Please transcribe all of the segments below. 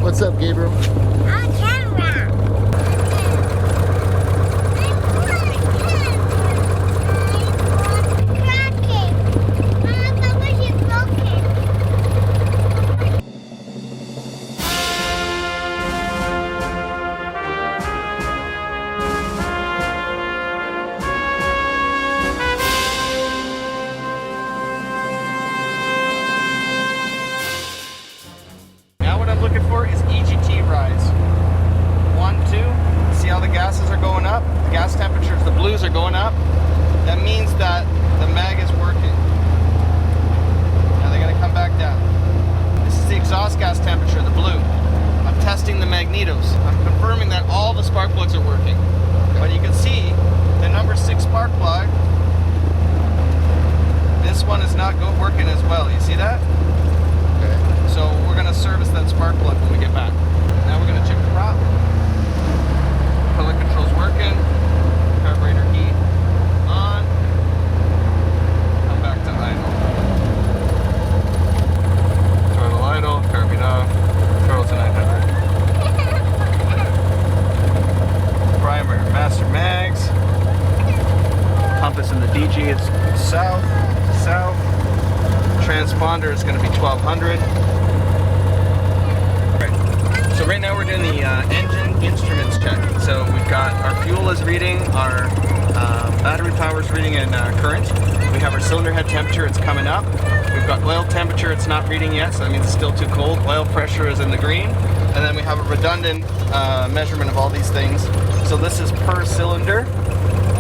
What's up, Gabriel? Now what I'm looking for is EGT rise. 1, 2. See how the gases are going up? The gas temperatures, the blues are going up. That means that the mag is working. Now they're going to come back down. This is the exhaust gas temperature, the blue. I'm testing the magnetos. I'm confirming that all the spark plugs are working. But you can see the number 6 spark plug, this one is not working as well. You see that? Okay. So we're going to service that spark plug when we get back. Now we're going to check the prop. Pillar control's working. Carburetor heat on. Come back to idle. Throttle idle, carb off. Throttle to 900. Primer, master mags. Compass in the DG is south, south. Transponder is going to be 1200. So right now we're doing the engine instruments check. So we've got our fuel is reading, our battery power is reading, and current. We have our cylinder head temperature, it's coming up. We've got oil temperature, it's not reading yet, so that means it's still too cold. Oil pressure is in the green. And then we have a redundant measurement of all these things. So this is per cylinder.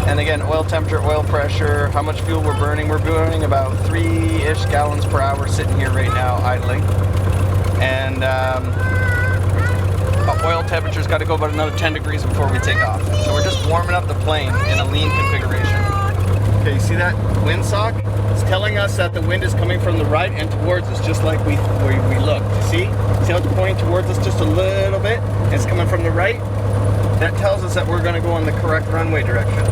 And again, oil temperature, oil pressure, how much fuel we're burning. We're burning about 3-ish gallons per hour sitting here right now idling. And oil temperature's got to go about another 10 degrees before we take off. So we're just warming up the plane in a lean configuration. Okay, you see that windsock? It's telling us that the wind is coming from the right and towards us, just like we looked. See how it's pointing towards us just a little bit? And it's coming from the right. That tells us that we're going to go in the correct runway direction.